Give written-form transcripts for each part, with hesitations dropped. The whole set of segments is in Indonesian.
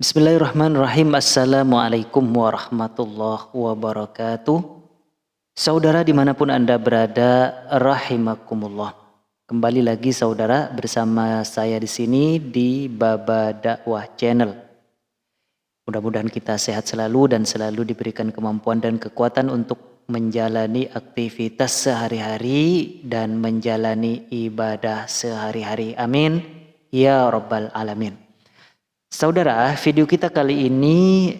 Bismillahirrahmanirrahim. Assalamualaikum warahmatullahi wabarakatuh. Saudara dimanapun Anda berada, rahimakumullah. Kembali lagi saudara bersama saya di sini di Baba Dakwah Channel. Mudah-mudahan kita sehat selalu dan selalu diberikan kemampuan dan kekuatan untuk menjalani aktivitas sehari-hari dan menjalani ibadah sehari-hari. Amin ya rabbal alamin. Saudara, video kita kali ini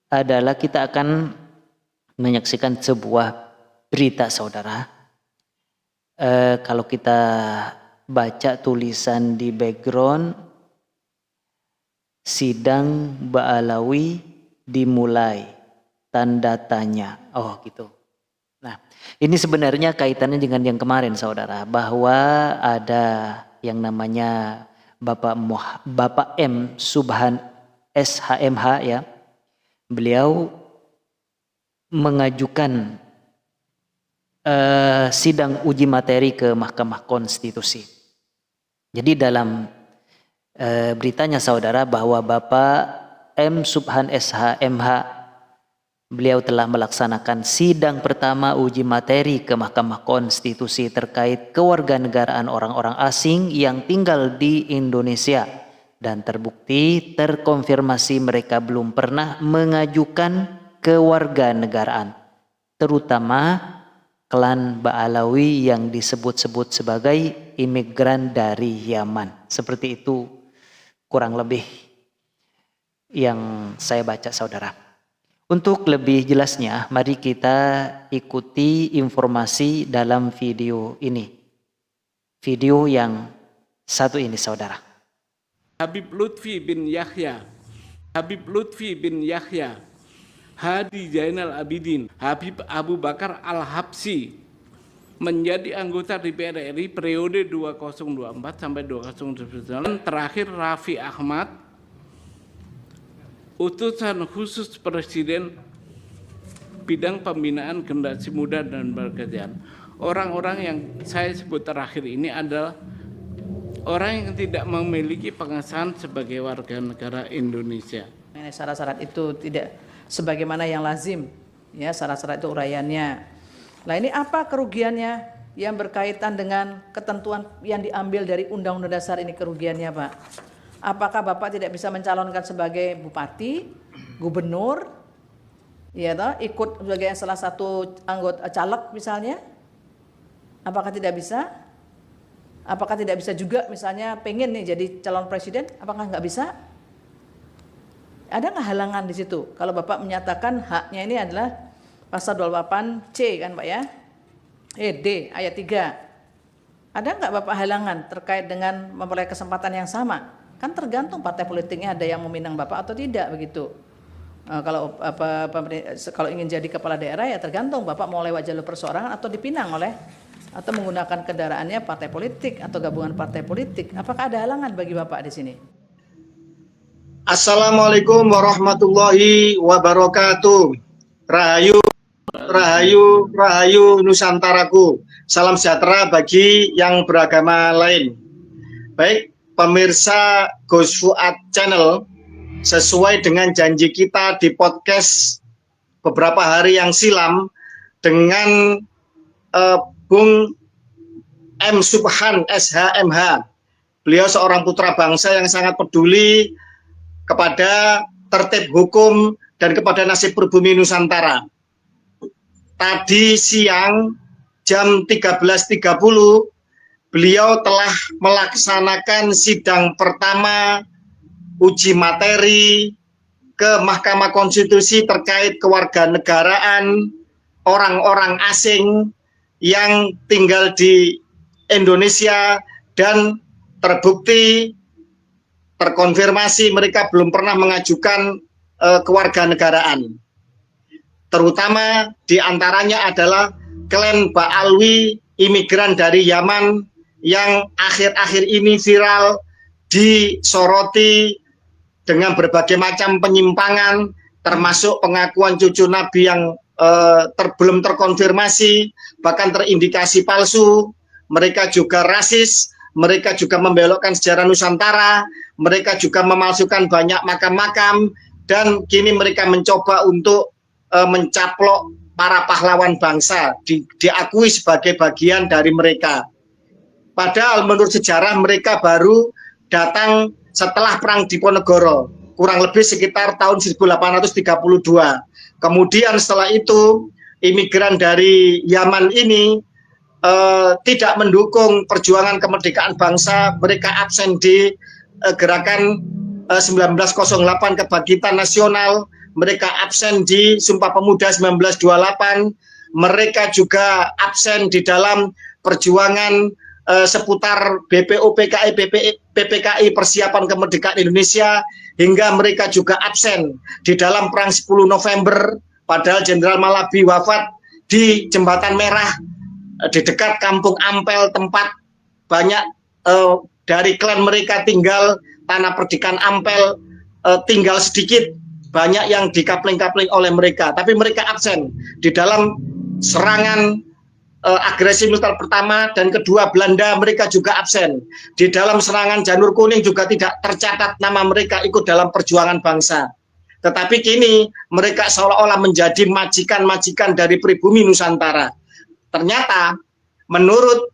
adalah kita akan menyaksikan sebuah berita saudara. Kalau kita baca tulisan di background, sidang Ba'alawi dimulai, tanda tanya. Oh gitu. Nah, ini sebenarnya kaitannya dengan yang kemarin saudara, bahwa ada yang namanya Bapak M. Subhan SHMH ya. Beliau mengajukan sidang uji materi ke Mahkamah Konstitusi. Jadi dalam beritanya saudara bahwa Bapak M. Subhan SHMH beliau telah melaksanakan sidang pertama uji materi ke Mahkamah Konstitusi terkait kewarganegaraan orang-orang asing yang tinggal di Indonesia dan terbukti terkonfirmasi mereka belum pernah mengajukan kewarganegaraan, terutama klan Ba'alawi yang disebut-sebut sebagai imigran dari Yaman. Seperti itu kurang lebih yang saya baca saudara. Untuk lebih jelasnya, mari kita ikuti informasi dalam video ini. Video yang satu ini, saudara. Habib Lutfi bin Yahya, Hadi Zainal Abidin, Habib Abu Bakar Al-Habsyi menjadi anggota DPR RI periode 2024 sampai 2029. Terakhir Raffi Ahmad, utusan khusus Presiden bidang pembinaan generasi muda dan berkerjaan. Orang-orang yang saya sebut terakhir ini adalah orang yang tidak memiliki pengesahan sebagai warga negara Indonesia. Syarat-syarat itu tidak sebagaimana yang lazim, ya syarat-syarat itu uraiannya. Nah ini apa kerugiannya yang berkaitan dengan ketentuan yang diambil dari Undang-Undang Dasar ini kerugiannya Pak? Apakah Bapak tidak bisa mencalonkan sebagai bupati, gubernur, ya toh, ikut sebagai salah satu anggota caleg misalnya? Apakah tidak bisa? Apakah tidak bisa juga misalnya pengen nih jadi calon presiden? Apakah nggak bisa? Ada nggak halangan di situ? Kalau Bapak menyatakan haknya ini adalah pasal 28C kan Pak ya? D ayat 3. Ada nggak Bapak halangan terkait dengan memperoleh kesempatan yang sama? Kan tergantung partai politiknya ada yang meminang Bapak atau tidak begitu. Kalau ingin jadi kepala daerah ya tergantung Bapak mau lewat jalur perseorangan atau dipinang oleh atau menggunakan kendaraannya partai politik atau gabungan partai politik. Apakah ada halangan bagi Bapak di sini? Assalamualaikum warahmatullahi wabarakatuh. Rahayu Nusantaraku. Salam sejahtera bagi yang beragama lain. Baik, pemirsa Gus Fuad Channel, sesuai dengan janji kita di podcast beberapa hari yang silam dengan Bung M. Subhan SHMH. Beliau seorang putra bangsa yang sangat peduli kepada tertib hukum dan kepada nasib pribumi Nusantara. Tadi siang jam 13.30 beliau telah melaksanakan sidang pertama uji materi ke Mahkamah Konstitusi terkait kewarganegaraan orang-orang asing yang tinggal di Indonesia dan terbukti terkonfirmasi mereka belum pernah mengajukan kewarganegaraan. Terutama diantaranya adalah klan Ba'alawi imigran dari Yaman yang akhir-akhir ini viral disoroti dengan berbagai macam penyimpangan, termasuk pengakuan cucu Nabi yang belum terkonfirmasi, bahkan terindikasi palsu. Mereka juga rasis, mereka juga membelokkan sejarah Nusantara, mereka juga memalsukan banyak makam-makam, dan kini mereka mencoba untuk mencaplok para pahlawan bangsa, diakui sebagai bagian dari mereka. Padahal menurut sejarah mereka baru datang setelah Perang Diponegoro, kurang lebih sekitar tahun 1832. Kemudian setelah itu, imigran dari Yaman ini tidak mendukung perjuangan kemerdekaan bangsa, mereka absen di gerakan 1908 Kebangkitan Nasional, mereka absen di Sumpah Pemuda 1928, mereka juga absen di dalam perjuangan seputar BPO PKI, PPKI Persiapan Kemerdekaan Indonesia, hingga mereka juga absen di dalam Perang 10 November, padahal Jenderal Malabi wafat di Jembatan Merah, di dekat Kampung Ampel, tempat banyak dari klan mereka tinggal, tanah perdikan Ampel tinggal sedikit, banyak yang dikapling-kapling oleh mereka, tapi mereka absen di dalam serangan agresi militer pertama dan kedua Belanda, mereka juga absen. Di dalam serangan Janur Kuning juga tidak tercatat nama mereka ikut dalam perjuangan bangsa. Tetapi kini mereka seolah-olah menjadi majikan-majikan dari pribumi Nusantara. Ternyata menurut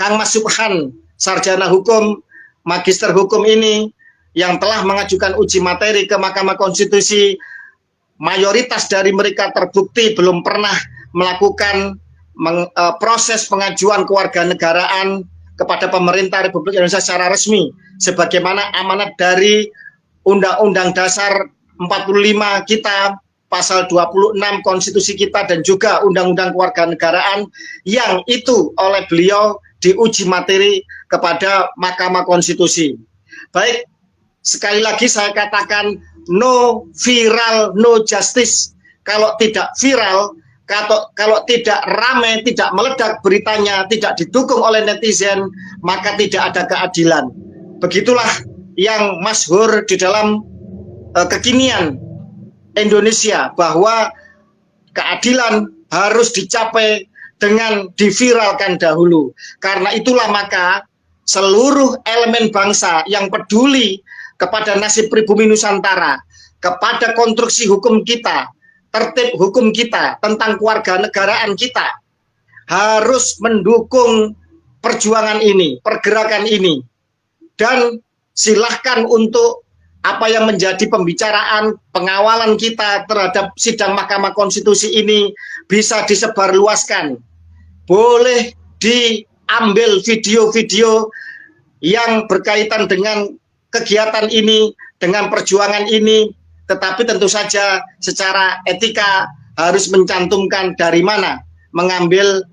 Kang Mas Subhan, sarjana hukum, magister hukum ini, yang telah mengajukan uji materi ke Mahkamah Konstitusi, mayoritas dari mereka terbukti belum pernah melakukan proses pengajuan kewarganegaraan kepada pemerintah Republik Indonesia secara resmi, sebagaimana amanat dari Undang-Undang Dasar 45 kita, pasal 26 konstitusi kita, dan juga Undang-Undang Kewarganegaraan yang itu oleh beliau diuji materi kepada Mahkamah Konstitusi. Baik, sekali lagi saya katakan, no viral, no justice. Kalau tidak viral, kalau tidak ramai, tidak meledak beritanya, tidak didukung oleh netizen, maka tidak ada keadilan. Begitulah yang masyhur di dalam kekinian Indonesia, bahwa keadilan harus dicapai dengan diviralkan dahulu. Karena itulah maka seluruh elemen bangsa yang peduli kepada nasib pribumi Nusantara, kepada konstruksi hukum kita, tertib hukum kita, tentang kewarganegaraan kita, harus mendukung perjuangan ini, pergerakan ini. Dan silahkan untuk apa yang menjadi pembicaraan pengawalan kita terhadap sidang Mahkamah Konstitusi ini bisa disebarluaskan. Boleh diambil video-video yang berkaitan dengan kegiatan ini, dengan perjuangan ini, tetapi tentu saja secara etika harus mencantumkan dari mana mengambil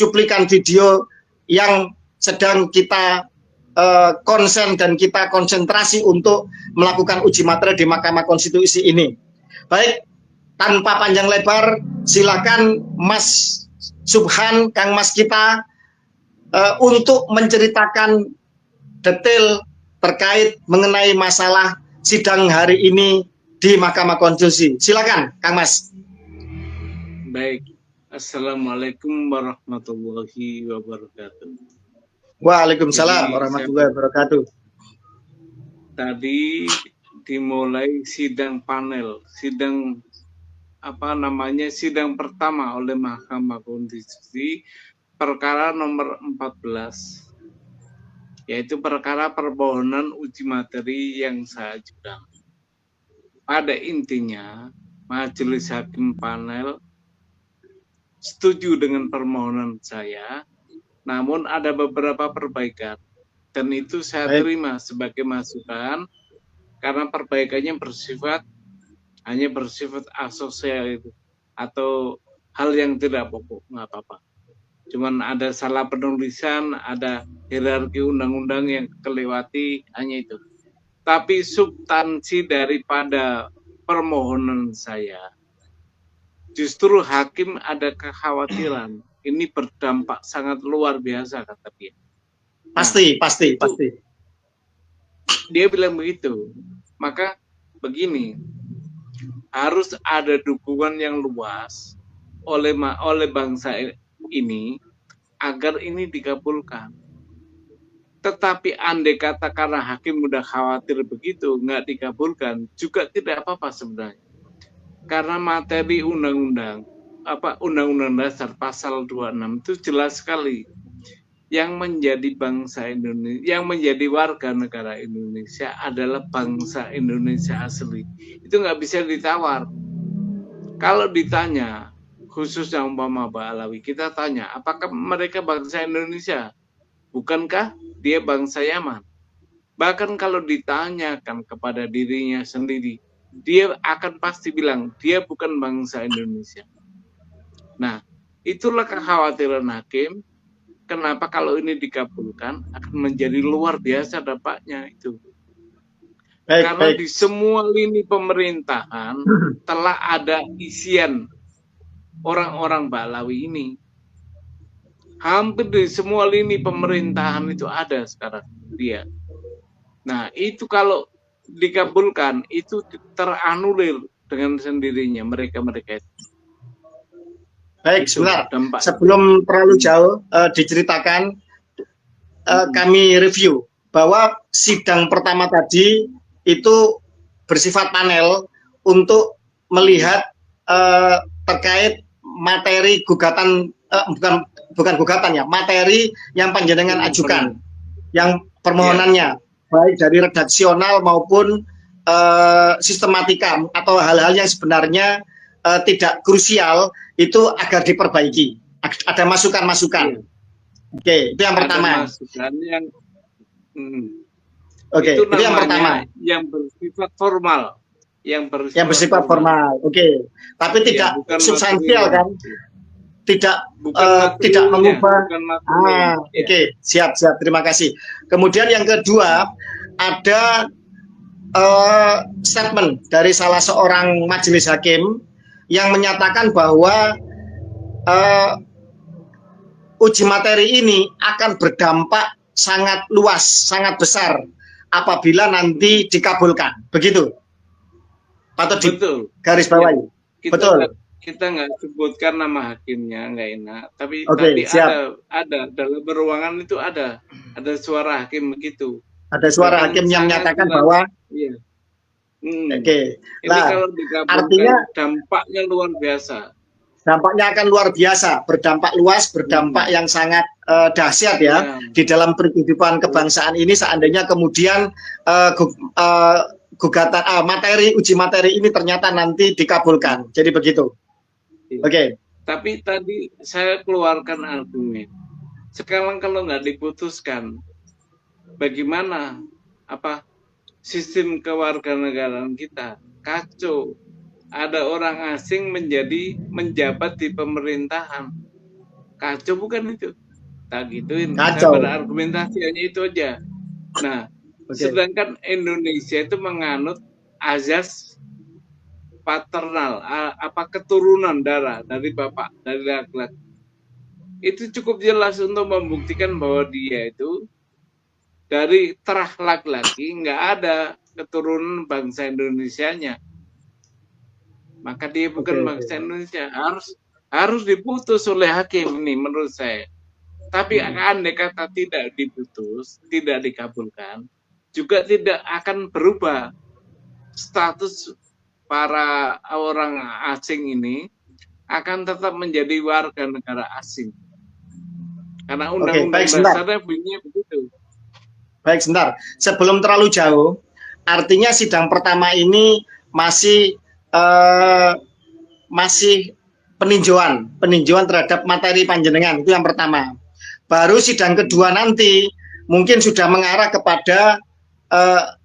cuplikan video yang sedang kita konsen dan kita konsentrasi untuk melakukan uji materi di Mahkamah Konstitusi ini. Baik, tanpa panjang lebar, silakan Mas Subhan, Kang Mas kita untuk menceritakan detail terkait mengenai masalah sidang hari ini di Mahkamah Konstitusi. Silakan, Kang Mas. Baik, Assalamualaikum warahmatullahi wabarakatuh. Waalaikumsalam warahmatullahi wabarakatuh. Tadi dimulai sidang panel, sidang sidang pertama oleh Mahkamah Konstitusi, perkara nomor 14, yaitu perkara permohonan uji materi yang saya ajukan. Pada intinya, Majelis Hakim panel setuju dengan permohonan saya, namun ada beberapa perbaikan, dan itu saya terima sebagai masukan, karena perbaikannya hanya bersifat asosial itu, atau hal yang tidak pokok, nggak apa-apa. Cuman ada salah penulisan, ada hierarki undang-undang yang kelewati, hanya itu. Tapi substansi daripada permohonan saya, justru hakim ada kekhawatiran ini berdampak sangat luar biasa, kata dia. Pasti. Dia bilang begitu. Maka begini, harus ada dukungan yang luas oleh bangsa ini agar ini dikabulkan. Tetapi andai kata karena hakim udah khawatir begitu, nggak dikabulkan, juga tidak apa-apa sebenarnya. Karena materi undang-undang, Undang-Undang Dasar pasal 26 itu jelas sekali. Yang menjadi bangsa Indonesia, yang menjadi warga negara Indonesia adalah bangsa Indonesia asli. Itu nggak bisa ditawar. Kalau ditanya, khususnya umpama Mbak Alawi, kita tanya, apakah mereka bangsa Indonesia? Bukankah dia bangsa Yaman? Bahkan kalau ditanyakan kepada dirinya sendiri, dia akan pasti bilang, dia bukan bangsa Indonesia. Nah, itulah kekhawatiran hakim, kenapa kalau ini dikabulkan, akan menjadi luar biasa dampaknya itu. Karena di semua lini pemerintahan telah ada isian orang-orang Balawi ini. Hampir di semua lini pemerintahan itu ada sekarang dia. Nah, itu kalau dikabulkan, itu teranulir dengan sendirinya mereka-mereka itu. Baik, Itu sebentar. dampak. Sebelum terlalu jauh diceritakan, kami review bahwa sidang pertama tadi itu bersifat panel untuk melihat terkait materi gugatan, bukan gugatan ya, materi yang panjenengan ajukan, yang permohonannya, baik dari redaksional maupun sistematika atau hal-hal yang sebenarnya tidak krusial, itu agar diperbaiki. Ada masukan-masukan. Oke, itu yang pertama. Masukan yang Oke, itu yang pertama. Yang bersifat formal. Yang bersifat formal. Oke. Tapi tidak substansial kan? Tidak mengubah. Oke, siap. Terima kasih. Kemudian yang kedua, ada statement dari salah seorang majelis hakim yang menyatakan bahwa uji materi ini akan berdampak sangat luas, sangat besar apabila nanti dikabulkan. Begitu? Patut garis bawahi. Betul. Kita nggak sebutkan nama hakimnya, nggak enak. Tapi ada dalam ruangan itu ada suara hakim begitu. Ada suara hakim yang menyatakan bahwa. Iya. Oke. Ini kalau dikabulkan, artinya dampaknya luar biasa. Dampaknya akan luar biasa, berdampak luas, berdampak yang sangat dahsyat ya di dalam kehidupan kebangsaan ini. Seandainya kemudian gugatan uji materi ini ternyata nanti dikabulkan. Jadi begitu. Oke. Tapi tadi saya keluarkan argumen. Sekarang kalau nggak diputuskan, bagaimana sistem kewarganegaraan kita? Kacau. Ada orang asing menjabat di pemerintahan. Kacau bukan itu? Tak gituin. Saya berargumentasi hanya itu aja. Nah, sedangkan Indonesia itu menganut azas paternal, keturunan darah dari bapak, dari laki-laki. Itu cukup jelas untuk membuktikan bahwa dia itu dari terah laki-laki, nggak ada keturunan bangsa Indonesianya. Maka dia bukan bangsa Indonesia. Harus diputus oleh hakim ini menurut saya. Tapi andai kata tidak diputus, tidak dikabulkan, juga tidak akan berubah status para orang asing ini, akan tetap menjadi warga negara asing. Karena undang-undang dasarnya bunyinya begitu. Baik, sebentar. Sebelum terlalu jauh, artinya sidang pertama ini masih peninjauan terhadap materi panjenengan, itu yang pertama. Baru sidang kedua nanti mungkin sudah mengarah kepada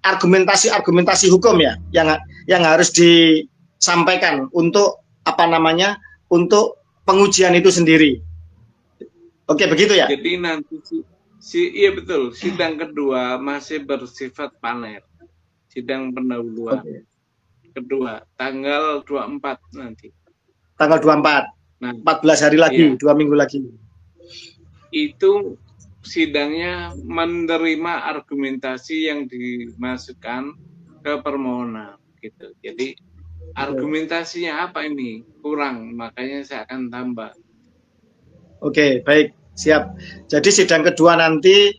argumentasi hukum ya, yang harus disampaikan untuk untuk pengujian itu sendiri. Oke, begitu ya? Jadi nanti iya betul, sidang kedua masih bersifat panel. Sidang pendahuluan. Kedua, tanggal 24 nanti. Tanggal 24. Nah, 14 hari lagi, 2 minggu lagi. Itu sidangnya menerima argumentasi yang dimasukkan ke permohonan gitu. Jadi argumentasinya apa ini? Kurang, makanya saya akan tambah. Oke, baik, siap. Jadi sidang kedua nanti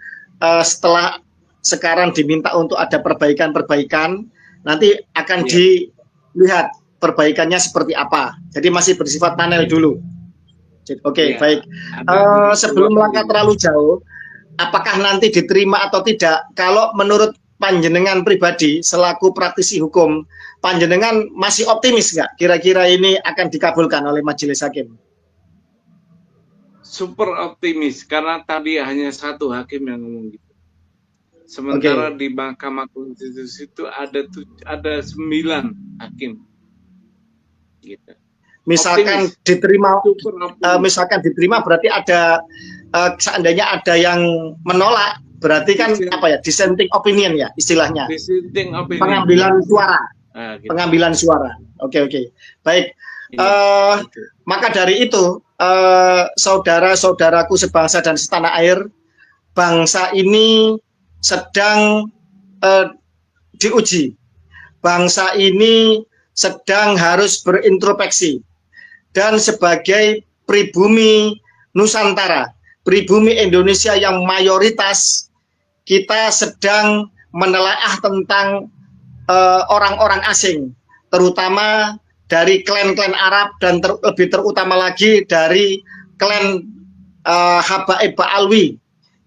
setelah sekarang diminta untuk ada perbaikan-perbaikan, nanti akan Iya. dilihat perbaikannya seperti apa. Jadi masih bersifat panel dulu. Oke, Iya. baik. Ada Sebelum melangkah terlalu jauh, apakah nanti diterima atau tidak? Kalau menurut panjenengan pribadi selaku praktisi hukum, panjenengan masih optimis nggak kira-kira ini akan dikabulkan oleh majelis hakim? Super optimis karena tadi hanya satu hakim yang ngomong gitu. Sementara di Mahkamah Konstitusi itu ada 9 hakim. Gitu. Misalkan Optimis. diterima, Super optimis. misalkan diterima berarti ada seandainya ada yang menolak, berarti kan apa ya, dissenting opinion ya istilahnya, Dissenting opinion. pengambilan suara, Gitu. pengambilan suara. Oke, baik. Gitu. Maka dari itu, saudara-saudaraku sebangsa dan setanah air, bangsa ini sedang diuji. Bangsa ini sedang harus berintrospeksi. Dan sebagai pribumi Nusantara, pribumi Indonesia yang mayoritas, kita sedang menelaah tentang orang-orang asing, terutama dari klan-klan Arab dan lebih terutama lagi dari klan Habaib Ba'alwi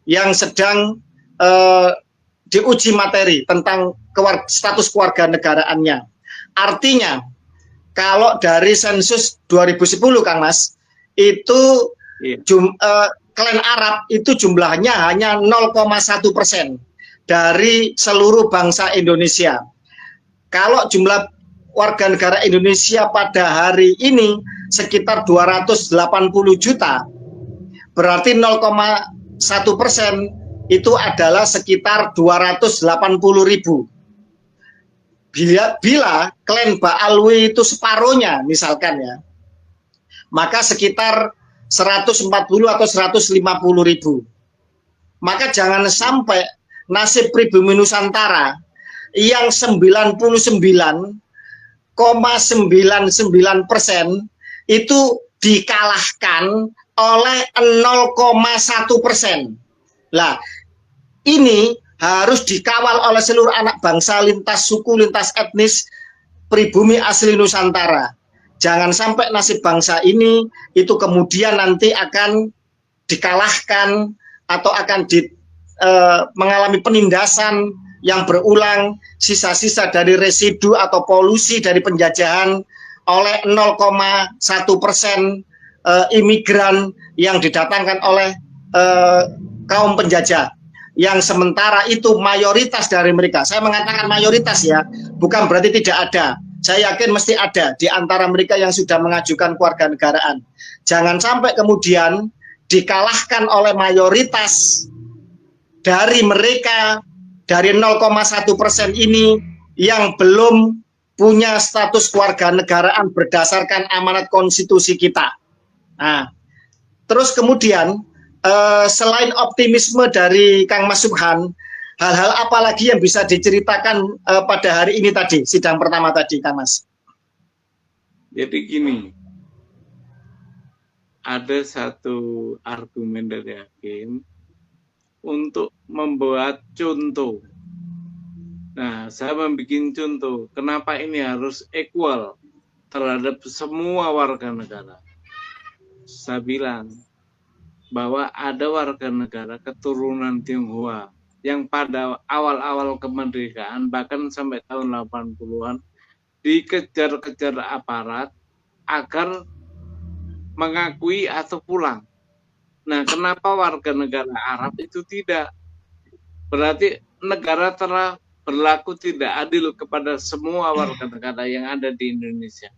yang sedang diuji materi tentang status keluarga negaraannya. Artinya, kalau dari sensus 2010, Kang Mas, itu klan Arab itu jumlahnya hanya 0,1% dari seluruh bangsa Indonesia. Kalau jumlah warga negara Indonesia pada hari ini sekitar 280 juta, berarti 0,1% itu adalah sekitar 280.000. Bila klan Ba'alwi itu separuhnya misalkan ya, maka sekitar 140 atau 150.000. Maka jangan sampai nasib pribumi Nusantara yang 99,99% itu dikalahkan oleh 0,1%. Lah, ini harus dikawal oleh seluruh anak bangsa lintas suku, lintas etnis, pribumi asli Nusantara. Jangan sampai nasib bangsa ini itu kemudian nanti akan dikalahkan atau akan mengalami penindasan yang berulang, sisa-sisa dari residu atau polusi dari penjajahan oleh 0,1% imigran yang didatangkan oleh kaum penjajah, yang sementara itu mayoritas dari mereka, saya mengatakan mayoritas ya, bukan berarti tidak ada, saya yakin mesti ada di antara mereka yang sudah mengajukan kewarganegaraan. Jangan sampai kemudian dikalahkan oleh mayoritas dari mereka, dari 0,1% ini yang belum punya status kewarganegaraan berdasarkan amanat konstitusi kita. Nah, terus kemudian selain optimisme dari Kang Mas Subhan, hal-hal apa lagi yang bisa diceritakan pada hari ini tadi, sidang pertama tadi, Kang Mas? Jadi gini, ada satu argumen dari hakim untuk membuat contoh. Nah, saya membuat contoh, kenapa ini harus equal terhadap semua warga negara. Saya bilang bahwa ada warga negara keturunan Tionghoa yang pada awal-awal kemerdekaan, bahkan sampai tahun 80-an, dikejar-kejar aparat agar mengakui atau pulang. Nah, kenapa warga negara Arab itu tidak? Berarti negara telah berlaku tidak adil kepada semua warga negara yang ada di Indonesia.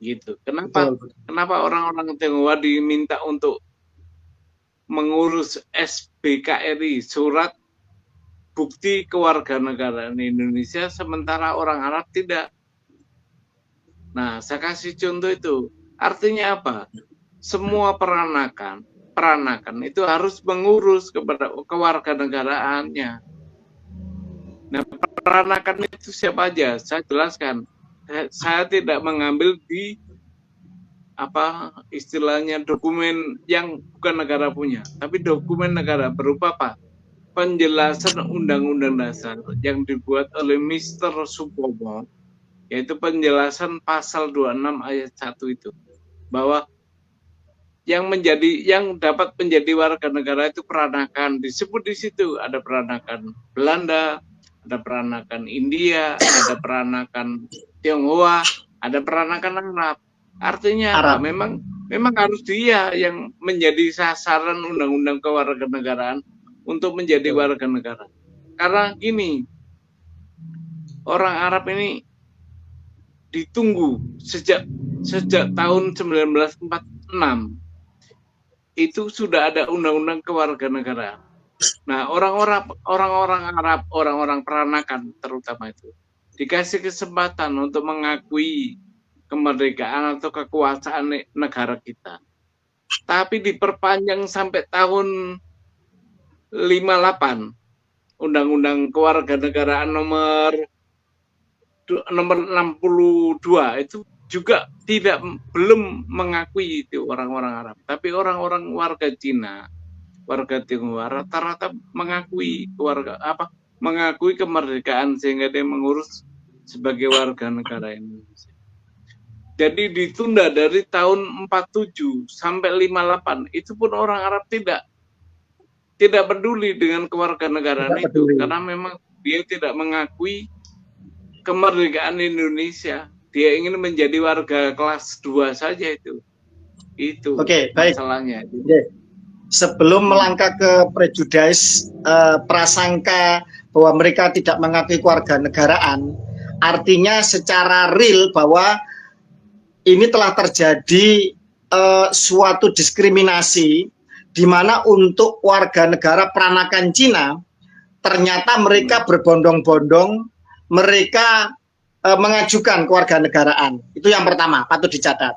Gitu. Kenapa orang-orang Tionghoa diminta untuk mengurus SBKRI, surat bukti kewarganegaraan Indonesia, sementara orang Arab tidak? Nah, saya kasih contoh itu. Artinya apa? Semua peranakan itu harus mengurus kepada kewarganegaraannya. Nah, peranakan itu siapa aja? Saya jelaskan. Saya tidak mengambil di istilahnya dokumen yang bukan negara punya, tapi dokumen negara berupa apa? penjelasan Undang-Undang Dasar yang dibuat oleh Mr. Supomo, yaitu penjelasan pasal 26 ayat 1 itu, bahwa yang dapat menjadi warga negara itu peranakan, disebut di situ ada peranakan Belanda, ada peranakan India, ada peranakan Tionghoa, ada peranakan Arab. Artinya apa? Memang harus dia yang menjadi sasaran undang-undang kewarganegaraan untuk menjadi warga negara. Karena gini, orang Arab ini ditunggu sejak tahun 1946 itu sudah ada undang-undang kewarganegaraan. Nah, orang-orang Arab, orang-orang peranakan terutama itu dikasih kesempatan untuk mengakui kemerdekaan atau kekuasaan negara kita. Tapi diperpanjang sampai tahun 58 Undang-Undang Kewarganegaraan nomor 62 itu juga belum mengakui itu orang-orang Arab, tapi orang-orang warga Cina, warga Tionghoa rata-rata mengakui kemerdekaan sehingga dia mengurus sebagai warga negara Indonesia. Jadi ditunda dari tahun 47 sampai 58 itu pun orang Arab tidak peduli dengan kewarganegaraan itu karena memang dia tidak mengakui kemerdekaan Indonesia. Dia ingin menjadi warga kelas 2 saja itu. Oke, baik. Masalahnya. Sebelum melangkah ke prejudice, prasangka bahwa mereka tidak mengakui kewarganegaraan, artinya secara real bahwa ini telah terjadi suatu diskriminasi di mana untuk warga negara peranakan Cina ternyata mereka berbondong-bondong mereka mengajukan kewarganegaraan. Itu yang pertama, patut dicatat.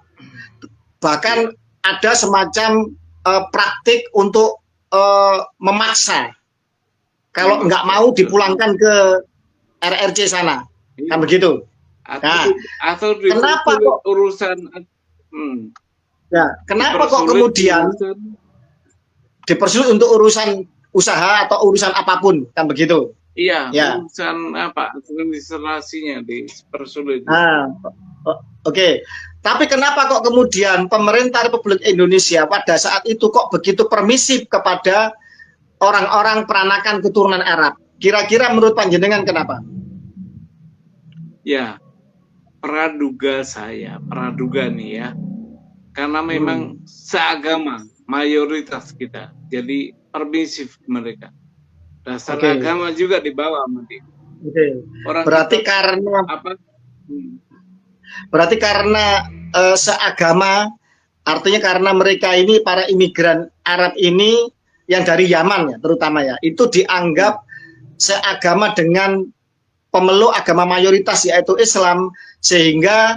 Bahkan ada semacam praktik untuk memaksa. Kalau nggak mau dipulangkan ke RRC sana. Kan begitu. Atau kenapa kok urusan kenapa kok kemudian dipersulit untuk urusan usaha atau urusan apapun, kan begitu? Iya, urusan administrasinya dipersulit. Oke. Tapi kenapa kok kemudian pemerintah Republik Indonesia pada saat itu kok begitu permisif kepada orang-orang peranakan keturunan Arab? Kira-kira menurut panjenengan kenapa? Ya, praduga nih ya. Karena memang seagama mayoritas kita. Jadi permisif mereka. Dasar agama juga dibawa sama dia. Berarti karena seagama, artinya karena mereka ini para imigran Arab ini yang dari Yaman ya terutama ya, itu dianggap seagama dengan pemeluk agama mayoritas yaitu Islam, sehingga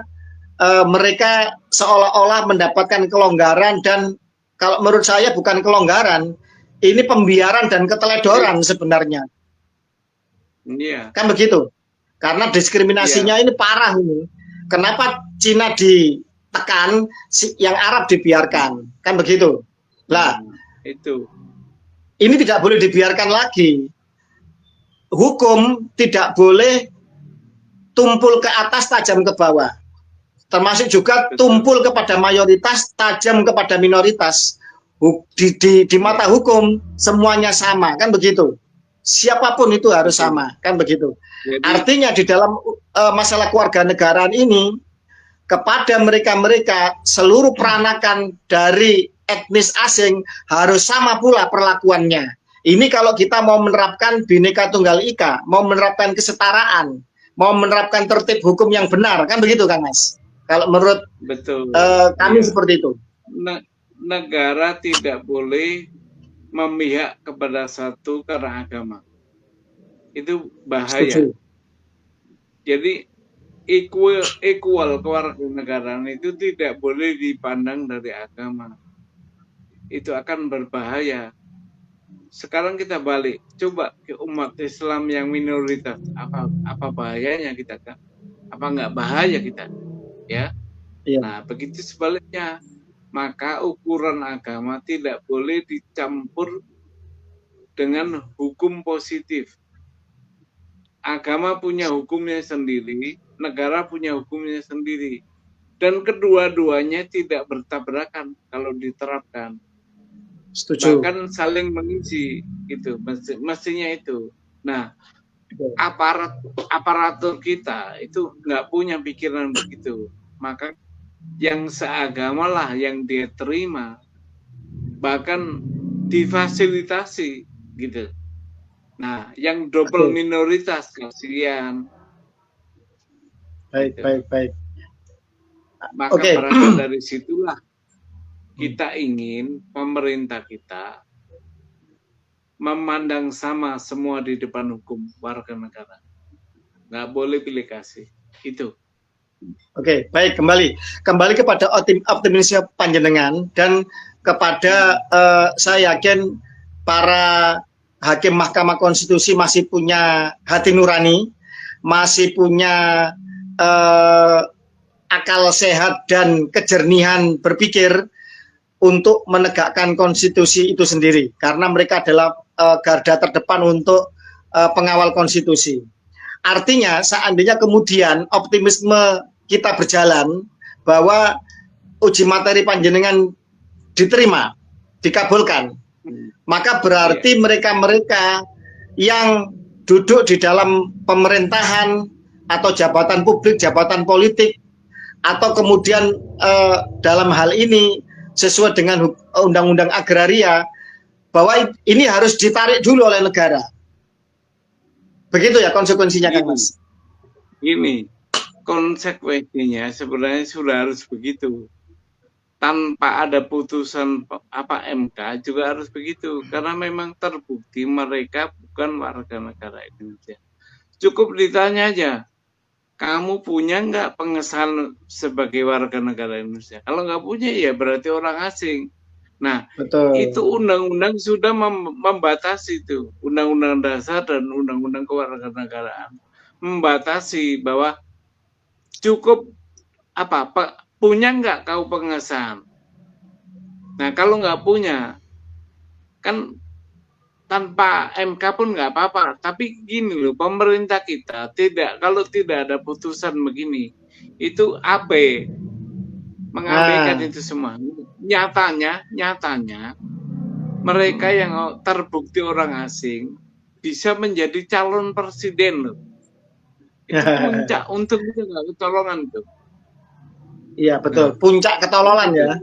mereka seolah-olah mendapatkan kelonggaran, dan kalau menurut saya bukan kelonggaran, ini pembiaran dan keteledoran sebenarnya. Iya. Kan begitu. Karena diskriminasinya ini parah ini. Kenapa Cina ditekan, yang Arab dibiarkan? Kan begitu. Lah, itu. Ini tidak boleh dibiarkan lagi. Hukum tidak boleh tumpul ke atas, tajam ke bawah. Termasuk juga tumpul kepada mayoritas, tajam kepada minoritas. Di mata hukum semuanya sama, kan begitu. Siapapun itu harus sama, kan begitu. Jadi, artinya di dalam masalah kewarganegaraan ini, kepada mereka-mereka seluruh peranakan dari etnis asing harus sama pula perlakuannya. Ini kalau kita mau menerapkan Bhinneka Tunggal Ika, mau menerapkan kesetaraan, mau menerapkan tertib hukum yang benar, kan begitu Kang Mas? Kalau menurut kami seperti itu. Negara tidak boleh memihak kepada satu karena agama. Itu bahaya. Setuju. Jadi equal kewarganegaraan itu tidak boleh dipandang dari agama. Itu akan berbahaya. Sekarang kita balik, coba ke umat Islam yang minoritas. Apa bahayanya kita, kan? Apa nggak bahaya kita? Ya. Nah, begitu sebaliknya. Maka ukuran agama tidak boleh dicampur dengan hukum positif. Agama punya hukumnya sendiri, negara punya hukumnya sendiri. Dan kedua-duanya tidak bertabrakan kalau diterapkan. Setuju. Bahkan saling mengisi, itu mestinya itu. Nah, aparatur kita itu nggak punya pikiran begitu. Maka yang seagama lah yang dia terima, bahkan difasilitasi gitu. Nah, yang double minoritas kasihan. Baik, gitu. baik. Maka berasal dari situlah kita ingin pemerintah kita memandang sama semua di depan hukum warga negara. Nggak boleh pilih kasih. Itu. Oke, baik, kembali kepada optimisme panjenengan dan kepada saya yakin para hakim Mahkamah Konstitusi masih punya hati nurani, masih punya akal sehat dan kejernihan berpikir untuk menegakkan konstitusi itu sendiri, karena mereka adalah garda terdepan untuk pengawal konstitusi. Artinya seandainya kemudian optimisme kita berjalan bahwa uji materi panjenengan diterima, dikabulkan, maka berarti mereka-mereka yang duduk di dalam pemerintahan atau jabatan publik, jabatan politik, atau kemudian dalam hal ini sesuai dengan undang-undang agraria, bahwa ini harus ditarik dulu oleh negara. Begitu ya konsekuensinya, Kang Mas? Ini konsekuensinya sebenarnya sudah harus begitu. Tanpa ada putusan MK juga harus begitu, karena memang terbukti mereka bukan warga negara Indonesia. Cukup ditanya aja, kamu punya nggak pengesahan sebagai warga negara Indonesia? Kalau nggak punya, ya berarti orang asing. Nah, betul. Itu undang-undang sudah membatasi itu. Undang-undang dasar dan undang-undang kewarganegaraan membatasi bahwa cukup punya nggak kau pengesahan. Nah, kalau nggak punya, kan tanpa MK pun nggak apa-apa. Tapi gini loh, pemerintah kita kalau tidak ada putusan begini, itu mengabaikan itu semua. Nyatanya mereka yang terbukti orang asing bisa menjadi calon presiden loh. Itu puncak untuk itu nggak ketolongan tuh. Iya betul, puncak ketololan ya.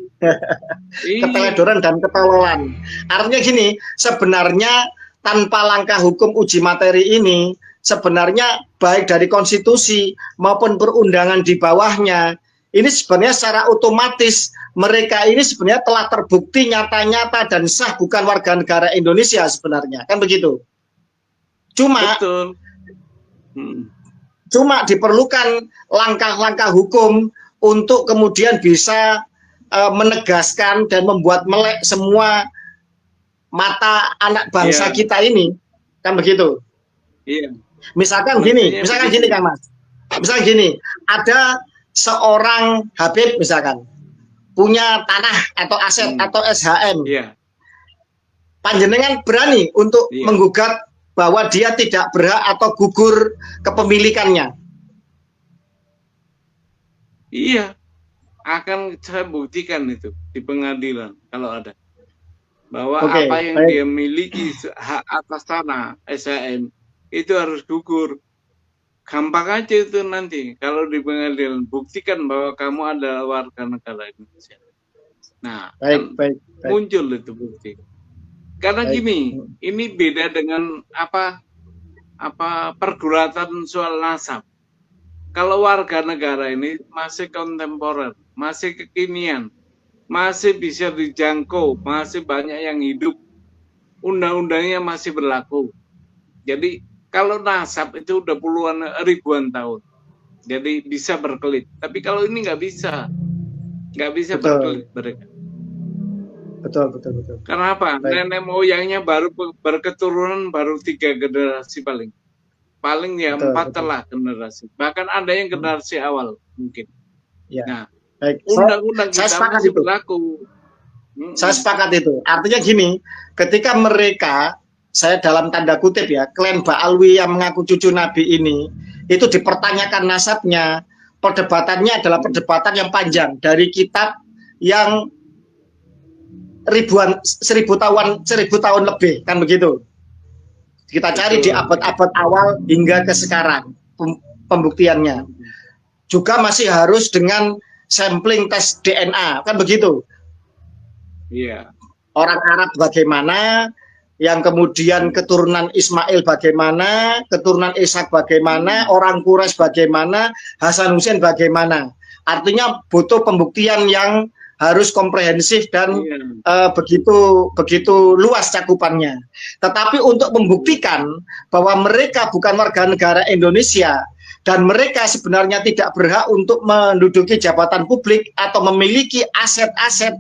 Keteledoran dan ketololan. Artinya gini, sebenarnya tanpa langkah hukum uji materi ini, sebenarnya baik dari konstitusi maupun perundangan di bawahnya, ini sebenarnya secara otomatis mereka ini sebenarnya telah terbukti nyata-nyata dan sah bukan warga negara Indonesia sebenarnya, kan begitu. Cuma diperlukan langkah-langkah hukum untuk kemudian bisa menegaskan dan membuat melek semua mata anak bangsa kita ini, kan begitu. Misalkan gini Kang Mas. Misalkan gini, ada seorang Habib misalkan punya tanah atau aset atau SHM. Panjenengan berani untuk menggugat bahwa dia tidak berhak atau gugur kepemilikannya. Iya, akan saya buktikan itu di pengadilan kalau ada. Bahwa apa yang dia miliki hak atas tanah SHM itu harus gugur. Gampang aja itu nanti kalau di pengadilan, buktikan bahwa kamu adalah warga negara Indonesia. Nah, muncul itu bukti. Karena gini, ini beda dengan pergulatan soal nasab. Kalau warga negara ini masih kontemporer, masih kekinian, masih bisa dijangkau, masih banyak yang hidup, undang-undangnya masih berlaku. Jadi kalau nasab itu udah puluhan ribuan tahun, jadi bisa berkelit. Tapi kalau ini nggak bisa berkelit mereka. Betul. Kenapa? Nenek moyangnya baru berketurunan baru 3 generasi paling ya 4 telah generasi. Bahkan ada yang generasi awal mungkin. Nah, undang-undang kita masih berlaku. Saya sepakat itu. Artinya gini, ketika mereka saya dalam tanda kutip ya, klaim Ba'alwi yang mengaku cucu Nabi ini, itu dipertanyakan nasabnya, perdebatannya adalah perdebatan yang panjang dari kitab yang seribu tahun lebih, kan begitu. Kita cari di abad-abad awal hingga ke sekarang pembuktiannya. Juga masih harus dengan sampling tes DNA, kan begitu. Iya. Orang Arab bagaimana, yang kemudian keturunan Ismail bagaimana, keturunan Ishak bagaimana, orang Quraisy bagaimana, Hasan Hussein bagaimana. Artinya butuh pembuktian yang harus komprehensif dan begitu luas cakupannya. Tetapi untuk membuktikan bahwa mereka bukan warga negara Indonesia dan mereka sebenarnya tidak berhak untuk menduduki jabatan publik atau memiliki aset-aset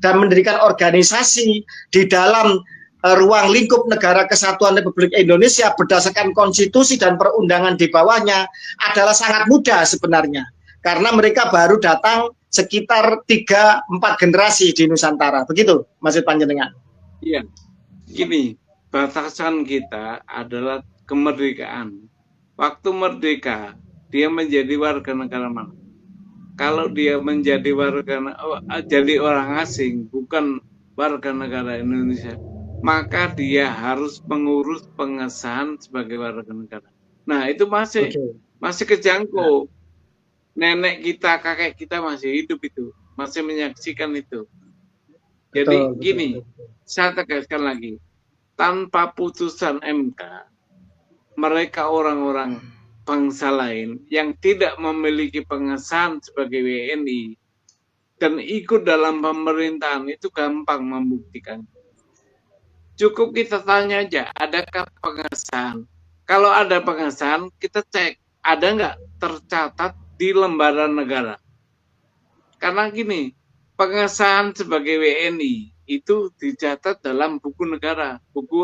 dan mendirikan organisasi di dalam ruang lingkup Negara Kesatuan Republik Indonesia berdasarkan konstitusi dan perundangan di bawahnya adalah sangat mudah sebenarnya. Karena mereka baru datang sekitar 3-4 generasi di Nusantara. Begitu, Mas Panjenengan. Iya, gini, batasan kita adalah kemerdekaan. Waktu merdeka, dia menjadi warga negara mana? Kalau dia menjadi jadi orang asing, bukan warga negara Indonesia, maka dia harus mengurus pengesahan sebagai warga negara. Nah, itu masih kejangkau. Nenek kita, kakek kita masih hidup itu, masih menyaksikan itu. Jadi gini, saya tegaskan lagi, tanpa putusan MK, mereka orang-orang bangsa lain yang tidak memiliki pengesahan sebagai WNI dan ikut dalam pemerintahan itu gampang membuktikan. Cukup kita tanya aja, adakah pengesahan? Kalau ada pengesahan, kita cek, ada nggak tercatat di lembaran negara. Karena gini, pengesahan sebagai WNI itu dicatat dalam buku negara, buku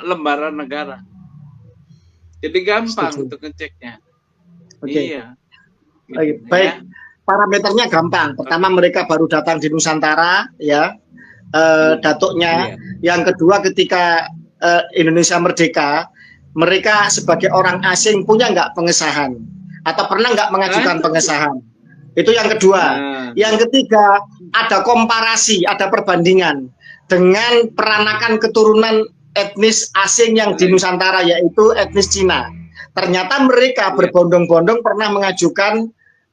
lembaran negara. Jadi gampang untuk ngeceknya. Iya. Baik, parameternya gampang. Pertama mereka baru datang di Nusantara, ya, datuknya. Yang kedua ketika Indonesia merdeka, mereka sebagai orang asing punya nggak pengesahan? Atau pernah nggak mengajukan pengesahan? Itu yang kedua. Yang ketiga, ada komparasi, ada perbandingan dengan peranakan keturunan etnis asing yang di Nusantara, yaitu etnis Cina. Ternyata mereka berbondong-bondong pernah mengajukan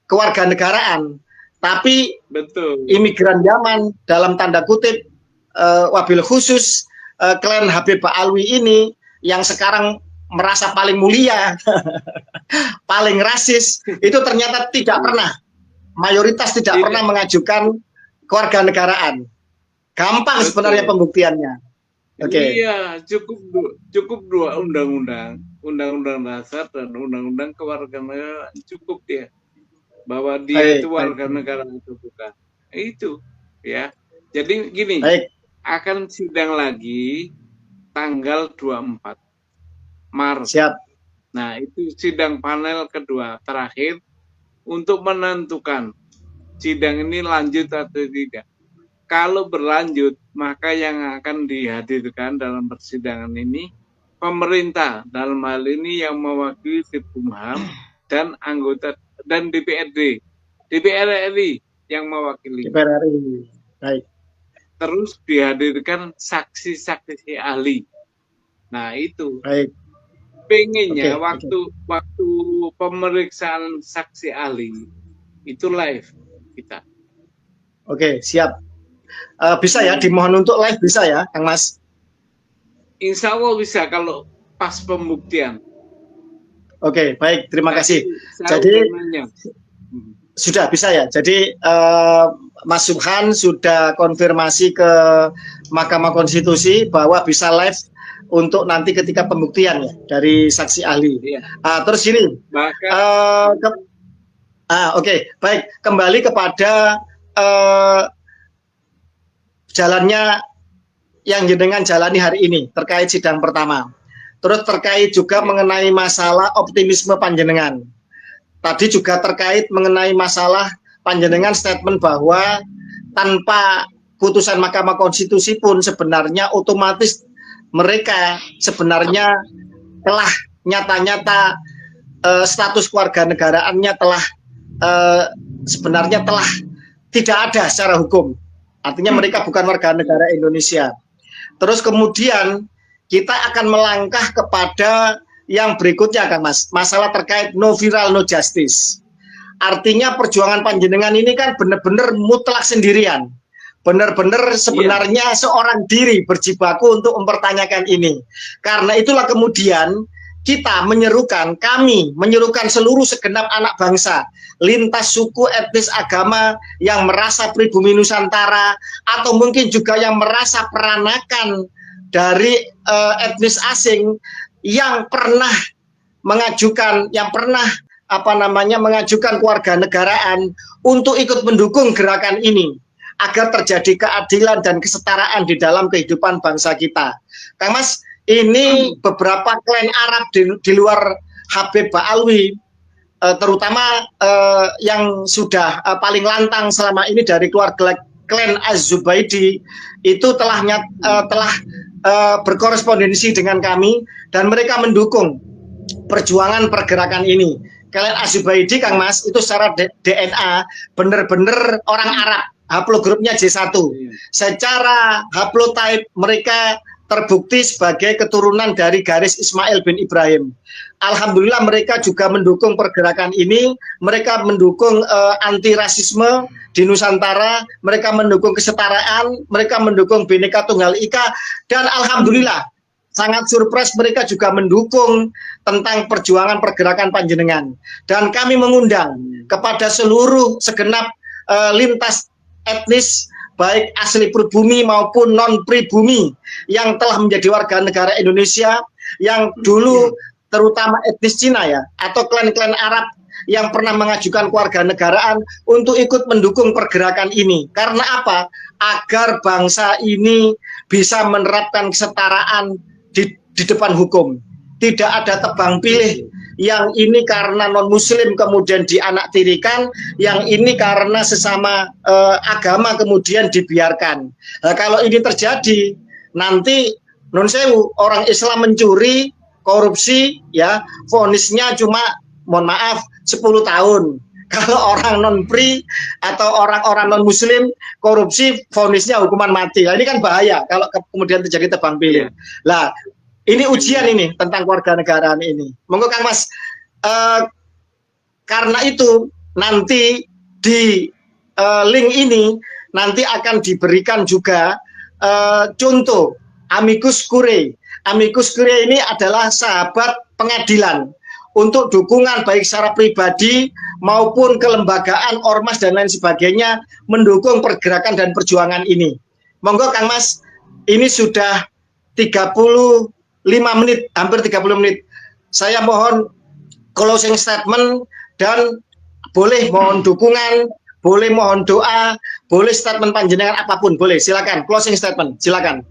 kewarganegaraan, tapi imigran Yaman dalam tanda kutip wabil khusus klan Habib Ba'alwi ini yang sekarang merasa paling mulia, paling rasis, itu ternyata tidak pernah, mayoritas tidak pernah mengajukan kewarganegaraan. Gampang sebenarnya pembuktiannya. Iya, cukup dua undang-undang, undang-undang dasar dan undang-undang kewarganegaraan, cukup dia bahwa dia itu warga negara itu bukan. Itu ya. Jadi gini, akan sidang lagi tanggal 24 Maret. Siap. Nah, itu sidang panel kedua terakhir untuk menentukan sidang ini lanjut atau tidak. Kalau berlanjut, maka yang akan dihadirkan dalam persidangan ini pemerintah, dalam hal ini yang mewakili Tipkumham dan anggota dan DPRD, DPR RI yang mewakili. DPR RI. Baik. Terus dihadirkan saksi-saksi ahli. Nah, itu. Baik. Pengennya waktu pemeriksaan saksi ahli itu live kita. Oke, siap. Bisa ya, dimohon untuk live bisa ya, Kang Mas? Insya Allah bisa kalau pas pembuktian. Oke, baik, terima kasih. Jadi sudah bisa ya. Jadi Mas Subhan sudah konfirmasi ke Mahkamah Konstitusi bahwa bisa live untuk nanti ketika pembuktian ya dari saksi ahli. Terus ini, baik, kembali kepada jalannya yang jenengan jalani hari ini terkait sidang pertama. Terus terkait juga mengenai masalah optimisme panjenengan. Tadi juga terkait mengenai masalah panjenengan statement bahwa tanpa putusan Mahkamah Konstitusi pun sebenarnya otomatis mereka sebenarnya telah nyata-nyata status kewarganegaraannya telah sebenarnya telah tidak ada secara hukum. Artinya mereka bukan warga negara Indonesia. Terus kemudian kita akan melangkah kepada yang berikutnya, Kang Mas, masalah terkait no viral no justice. Artinya perjuangan panjenengan ini kan benar-benar mutlak sendirian. Benar-benar sebenarnya seorang diri berjibaku untuk mempertanyakan ini. Karena itulah kemudian kami menyerukan seluruh segenap anak bangsa, lintas suku, etnis, agama yang merasa pribumi Nusantara, atau mungkin juga yang merasa peranakan dari etnis asing yang pernah mengajukan, mengajukan kewarganegaraan untuk ikut mendukung gerakan ini agar terjadi keadilan dan kesetaraan di dalam kehidupan bangsa kita. Kang Mas, ini beberapa klan Arab di luar Habib Ba'alwi, terutama yang sudah paling lantang selama ini dari keluarga klan Az-Zubaidi, itu telah berkorespondensi dengan kami dan mereka mendukung perjuangan pergerakan ini. Klan Az-Zubaidi, Kang Mas, itu secara DNA benar-benar orang Arab, haplogrupnya J1. Secara haplotype mereka terbukti sebagai keturunan dari garis Ismail bin Ibrahim. Alhamdulillah mereka juga mendukung pergerakan ini, mereka mendukung anti rasisme di Nusantara, mereka mendukung kesetaraan, mereka mendukung Bhinneka Tunggal Ika, dan alhamdulillah sangat surprise mereka juga mendukung tentang perjuangan pergerakan panjenengan. Dan kami mengundang kepada seluruh segenap lintas etnis, baik asli pribumi maupun non pribumi yang telah menjadi warga negara Indonesia, yang dulu terutama etnis Cina ya, atau klan-klan Arab yang pernah mengajukan kewarganegaraan untuk ikut mendukung pergerakan ini. Karena apa? Agar bangsa ini bisa menerapkan kesetaraan di depan hukum. Tidak ada tebang pilih, yang ini karena non-muslim kemudian dianaktirikan, yang ini karena sesama agama kemudian dibiarkan. Nah, kalau ini terjadi, nanti non sewu orang Islam mencuri, korupsi, ya vonisnya cuma, mohon maaf, 10 tahun. Kalau orang non-pri atau orang-orang non-muslim korupsi, vonisnya hukuman mati. Nah, ini kan bahaya kalau kemudian terjadi tebang pilih. Lah, ini ujian ini tentang kewarganegaraan ini. Monggo Kang Mas, karena itu nanti di link ini nanti akan diberikan juga contoh amicus curiae. Amicus curiae ini adalah sahabat pengadilan untuk dukungan baik secara pribadi maupun kelembagaan, ormas dan lain sebagainya mendukung pergerakan dan perjuangan ini. Monggo Kang Mas, ini sudah 35 menit, hampir 30 menit. Saya mohon closing statement dan boleh mohon dukungan, boleh mohon doa, boleh statement panjenengan apapun, boleh. Silakan closing statement, silakan.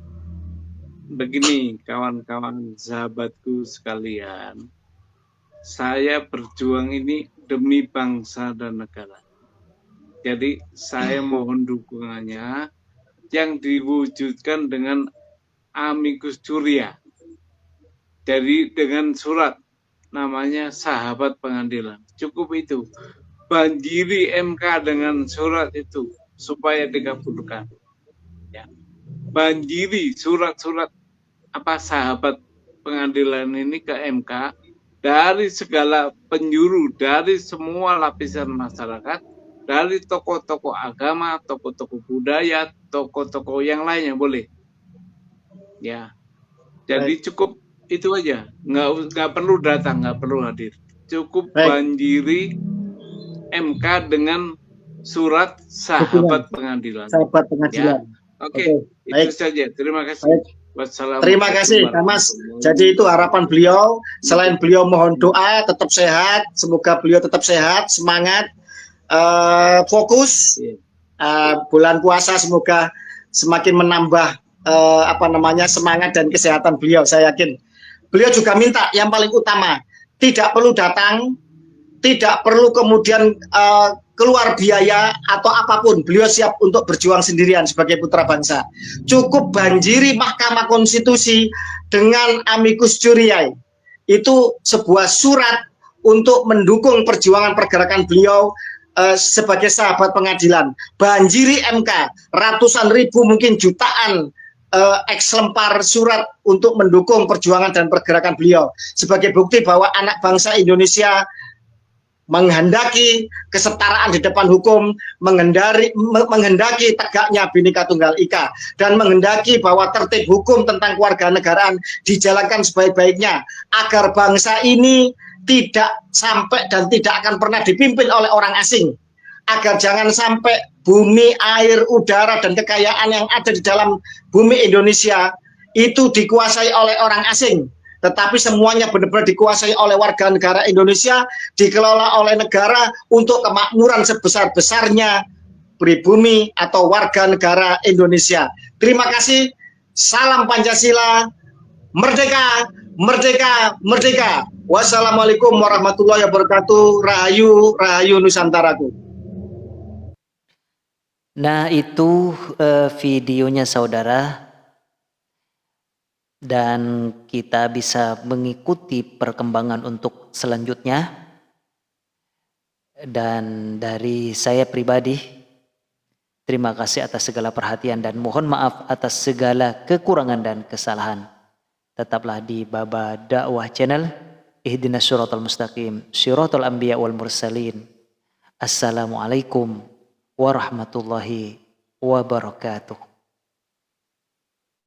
Begini, kawan-kawan sahabatku sekalian, saya berjuang ini demi bangsa dan negara. Jadi saya mohon dukungannya yang diwujudkan dengan amicus curiae. Jadi dengan surat namanya sahabat pengadilan. Cukup itu. Banjiri MK dengan surat itu supaya dikabulkan. Ya. Banjiri surat-surat sahabat pengadilan ini ke MK dari segala penjuru, dari semua lapisan masyarakat, dari tokoh-tokoh agama, tokoh-tokoh budaya, tokoh-tokoh yang lainnya boleh. Ya. Jadi cukup itu aja, nggak perlu datang, nggak perlu hadir, cukup banjiri MK dengan surat sahabat pengadilan. Sahabat pengadilan. Ya. Oke. Itu saja. Terima kasih. Terima kasih, Kang Mas. Jadi itu harapan beliau. Selain beliau mohon doa, tetap sehat. Semoga beliau tetap sehat, semangat, fokus. Bulan puasa semoga semakin menambah semangat dan kesehatan beliau. Saya yakin. Beliau juga minta yang paling utama, tidak perlu datang tidak perlu kemudian keluar biaya atau apapun. Beliau siap untuk berjuang sendirian sebagai putra bangsa. Cukup banjiri Mahkamah Konstitusi dengan amicus curiae. Itu sebuah surat untuk mendukung perjuangan pergerakan beliau sebagai sahabat pengadilan. Banjiri MK, ratusan ribu mungkin jutaan lempar surat untuk mendukung perjuangan dan pergerakan beliau sebagai bukti bahwa anak bangsa Indonesia menghendaki kesetaraan di depan hukum, menghendaki tegaknya Bhinneka Tunggal Ika, dan menghendaki bahwa tertib hukum tentang kewarganegaraan dijalankan sebaik-baiknya agar bangsa ini tidak sampai dan tidak akan pernah dipimpin oleh orang asing, agar jangan sampai bumi, air, udara, dan kekayaan yang ada di dalam bumi Indonesia itu dikuasai oleh orang asing, tetapi semuanya benar-benar dikuasai oleh warga negara Indonesia, dikelola oleh negara untuk kemakmuran sebesar-besarnya pribumi atau warga negara Indonesia. Terima kasih, salam Pancasila, merdeka, merdeka, merdeka. Wassalamualaikum warahmatullahi wabarakatuh. Rahayu, rahayu Nusantaraku. Nah, itu videonya saudara, dan kita bisa mengikuti perkembangan untuk selanjutnya. Dan dari saya pribadi, terima kasih atas segala perhatian dan mohon maaf atas segala kekurangan dan kesalahan. Tetaplah di Baba Dakwah Channel. Ihdinas siratal mustaqim, siratal anbiya wal mursalin. Assalamualaikum warahmatullahi wabarakatuh.